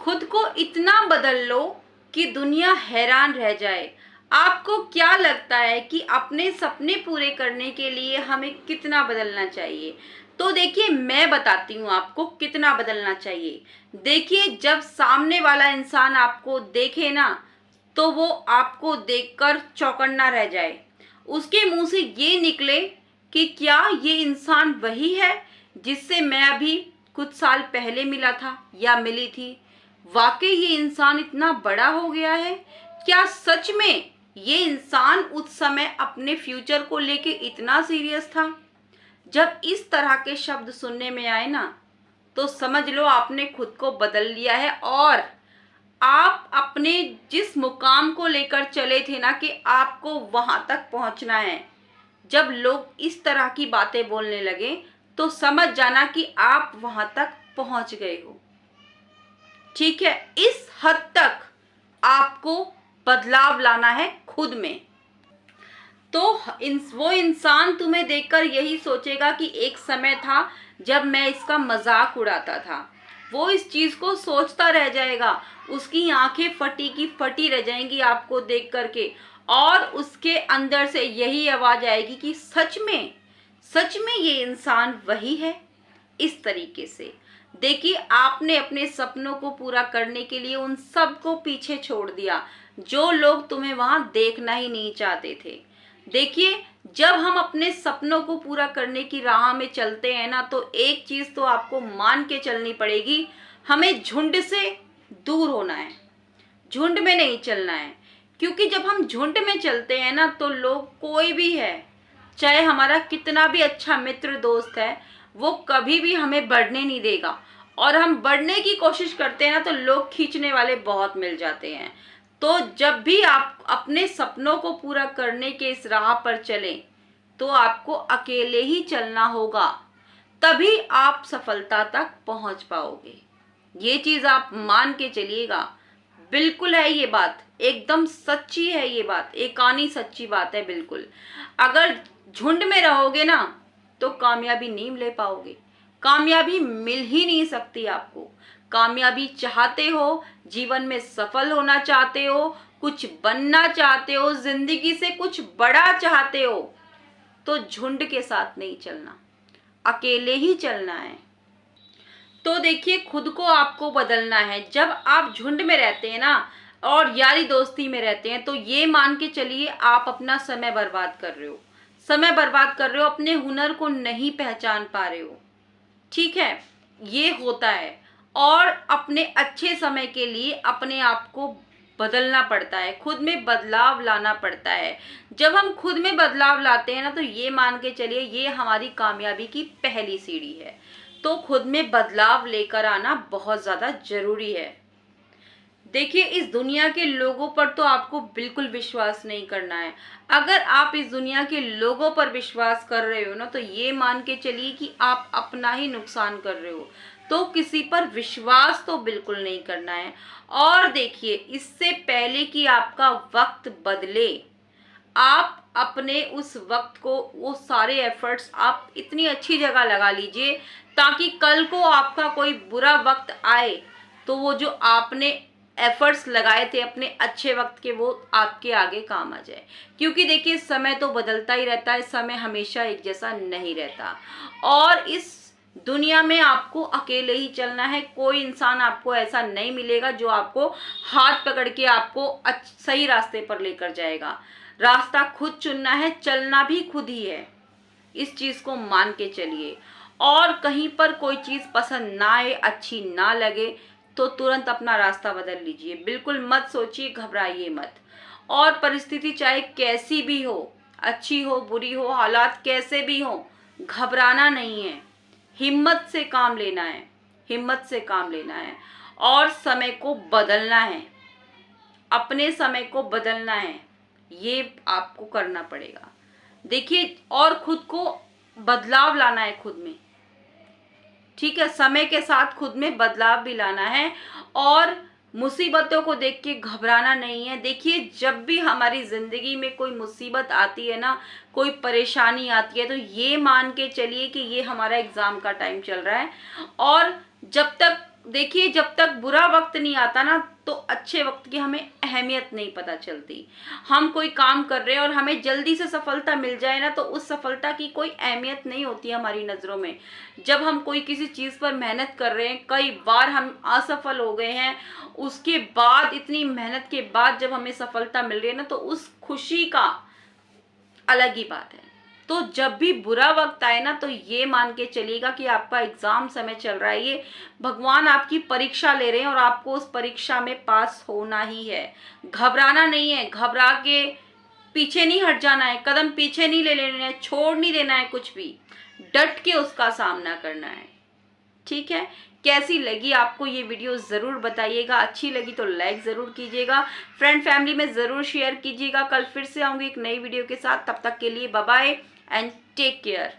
खुद को इतना बदल लो कि दुनिया हैरान रह जाए। आपको क्या लगता है कि अपने सपने पूरे करने के लिए हमें कितना बदलना चाहिए? तो देखिए, मैं बताती हूँ आपको कितना बदलना चाहिए। देखिए, जब सामने वाला इंसान आपको देखे ना, तो वो आपको देखकर चौकन्ना रह जाए। उसके मुंह से ये निकले कि क्या ये इंसान वही है जिससे मैं अभी कुछ साल पहले मिला था या मिली थी? वाकई ये इंसान इतना बड़ा हो गया है? क्या सच में ये इंसान उस समय अपने फ्यूचर को लेके इतना सीरियस था? जब इस तरह के शब्द सुनने में आए ना, तो समझ लो आपने खुद को बदल लिया है और आप अपने जिस मुकाम को लेकर चले थे ना कि आपको वहां तक पहुंचना है, जब लोग इस तरह की बातें बोलने लगे तो समझ जाना कि आप वहां तक पहुंच गए हो। ठीक है, इस हद तक आपको बदलाव लाना है खुद में। तो वो इंसान तुम्हें देखकर यही सोचेगा कि एक समय था जब मैं इसका मजाक उड़ाता था। वो इस चीज को सोचता रह जाएगा, उसकी आंखें फटी की फटी रह जाएंगी आपको देख करके, और उसके अंदर से यही आवाज आएगी कि सच में ये इंसान वही है। इस तरीके से देखिए, आपने अपने सपनों को पूरा करने के लिए उन सब को पीछे छोड़ दिया जो लोग तुम्हें वहां देखना ही नहीं चाहते थे। देखिए, जब हम अपने सपनों को पूरा करने की राह में चलते हैं ना, तो एक चीज तो आपको मान के चलनी पड़ेगी, हमें झुंड से दूर होना है, झुंड में नहीं चलना है। क्योंकि जब हम झुंड में चलते हैं ना, तो लोग कोई भी है, चाहे हमारा कितना भी अच्छा मित्र दोस्त है, वो कभी भी हमें बढ़ने नहीं देगा। और हम बढ़ने की कोशिश करते हैं ना, तो लोग खींचने वाले बहुत मिल जाते हैं। तो जब भी आप अपने सपनों को पूरा करने के इस राह पर चलें, तो आपको अकेले ही चलना होगा, तभी आप सफलता तक पहुंच पाओगे। ये चीज आप मान के चलिएगा। बिल्कुल है ये बात, एकदम सच्ची है ये बात, एकानी सच्ची बात है बिल्कुल। अगर झुंड में रहोगे ना, तो कामयाबी नहीं ले पाओगे, कामयाबी मिल ही नहीं सकती आपको। कामयाबी चाहते हो, जीवन में सफल होना चाहते हो, कुछ बनना चाहते हो, जिंदगी से कुछ बड़ा चाहते हो, तो झुंड के साथ नहीं चलना, अकेले ही चलना है। तो देखिए, खुद को आपको बदलना है। जब आप झुंड में रहते हैं ना और यारी दोस्ती में रहते हैं, तो ये मान के चलिए आप अपना समय बर्बाद कर रहे हो, समय बर्बाद कर रहे हो, अपने हुनर को नहीं पहचान पा रहे हो। ठीक है, ये होता है। और अपने अच्छे समय के लिए अपने आप को बदलना पड़ता है, खुद में बदलाव लाना पड़ता है। जब हम खुद में बदलाव लाते हैं ना, तो ये मान के चलिए ये हमारी कामयाबी की पहली सीढ़ी है। तो खुद में बदलाव लेकर आना बहुत ज़्यादा जरूरी है। देखिए, इस दुनिया के लोगों पर तो आपको बिल्कुल विश्वास नहीं करना है। अगर आप इस दुनिया के लोगों पर विश्वास कर रहे हो ना, तो ये मान के चलिए कि आप अपना ही नुकसान कर रहे हो। तो किसी पर विश्वास तो बिल्कुल नहीं करना है। और देखिए, इससे पहले कि आपका वक्त बदले, आप अपने उस वक्त को, वो सारे एफर्ट्स आप इतनी अच्छी जगह लगा लीजिए, ताकि कल को आपका कोई बुरा वक्त आए तो वो जो आपने एफर्ट्स लगाए थे अपने अच्छे वक्त के, वो आपके आगे काम आ जाए। क्योंकि देखिए, समय तो बदलता ही रहता है, समय हमेशा एक जैसा नहीं रहता। और इस दुनिया में आपको अकेले ही चलना है। कोई इंसान आपको ऐसा नहीं मिलेगा जो आपको हाथ पकड़ के आपको सही रास्ते पर लेकर जाएगा। रास्ता खुद चुनना है, चलना भी खुद ही है। इस चीज को मान के चलिए। और कहीं पर कोई चीज पसंद ना आए, अच्छी ना लगे, तो तुरंत अपना रास्ता बदल लीजिए। बिल्कुल मत सोचिए, घबराइए मत। और परिस्थिति चाहे कैसी भी हो, अच्छी हो बुरी हो, हालात कैसे भी हो, घबराना नहीं है। हिम्मत से काम लेना है, हिम्मत से काम लेना है। और समय को बदलना है, अपने समय को बदलना है, ये आपको करना पड़ेगा। देखिए, और खुद को बदलाव लाना है खुद में। ठीक है, समय के साथ खुद में बदलाव भी लाना है। और मुसीबतों को देख के घबराना नहीं है। देखिए, जब भी हमारी जिंदगी में कोई मुसीबत आती है ना, कोई परेशानी आती है, तो ये मान के चलिए कि ये हमारा एग्जाम का टाइम चल रहा है। और जब तक देखिए जब तक बुरा वक्त नहीं आता ना तो अच्छे वक्त की हमें अहमियत नहीं पता चलती। हम कोई काम कर रहे हैं और हमें जल्दी से सफलता मिल जाए ना तो उस सफलता की कोई अहमियत नहीं होती हमारी नज़रों में। जब हम कोई किसी चीज़ पर मेहनत कर रहे हैं, कई बार हम असफल हो गए हैं, उसके बाद इतनी मेहनत के बाद जब हमें सफलता मिल रही है ना तो उस खुशी का अलग ही बात है। तो जब भी बुरा वक्त आए ना तो ये मान के चलिएगा कि आपका एग्जाम समय चल रहा है, ये भगवान आपकी परीक्षा ले रहे हैं और आपको उस परीक्षा में पास होना ही है। घबराना नहीं है, घबरा के पीछे नहीं हट जाना है, कदम पीछे नहीं ले लेने हैं, छोड़ नहीं देना है, कुछ भी डट के उसका सामना करना है। ठीक है, कैसी लगी आपको ये वीडियो ज़रूर बताइएगा। अच्छी लगी तो लाइक ज़रूर कीजिएगा, फ्रेंड फैमिली में ज़रूर शेयर कीजिएगा। कल फिर से आऊँगी एक नई वीडियो के साथ, तब तक के लिए bye bye and take care.